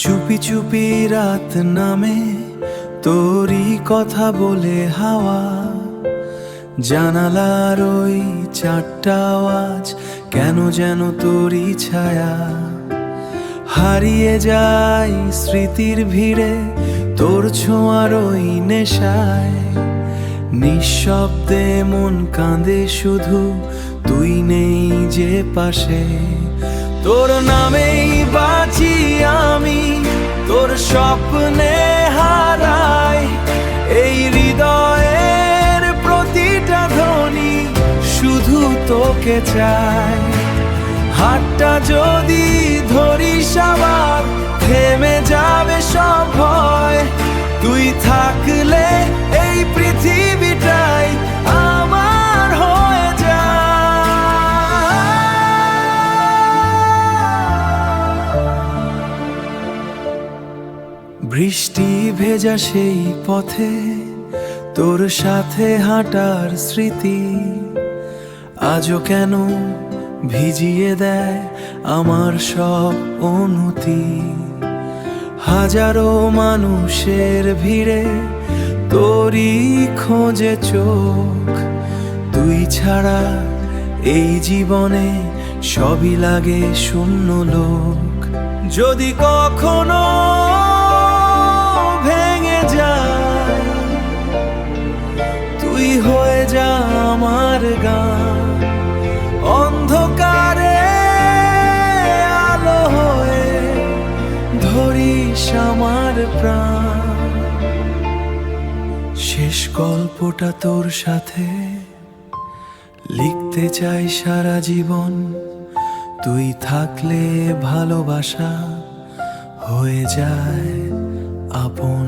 চুপি চুপি রাত নামে তোরই কথা বলে হাওয়া, জানালার ওই চারটা আওয়াজ কেন যেন তোরই ছায়া। হারিয়ে যাই স্মৃতির ভিড়ে তোর ছোঁয়ার ওই নেশায়, নিঃশব্দে মন কাঁদে শুধু তুই নেই যে পাশে। তোর নামেই বাঁচি আমি, তোর স্বপ্নে হারাই, এই হৃদয়ের প্রতিটা ধ্বনি শুধু তোকে চাই। হাতটা যদি ধরিস আবার থেমে যাবে সব ভয়, তুই থাকলে এই পৃথিবীটাই আমার হয়ে যায়। বৃষ্টি ভেজা সেই পথে তোর সাথে হাঁটার স্মৃতি আজও কেন ভিজিয়ে দেয় আমার সব অনুতি। হাজারো মানুষের ভিড়ে তোরই খোঁজে চোখ, তুই ছাড়া এই জীবনে সবই লাগে শূন্য লোক। যদি কখনো ভেঙে যায় তুই হয়ে যা আমার গান, অন্ধকারে আলো হয়ে ধরিস আমার প্রাণ। শেষ গল্পটা তোর সাথে লিখতে চাই সারা জীবন, তুই থাকলে ভালোবাসা হয়ে যায় আপন।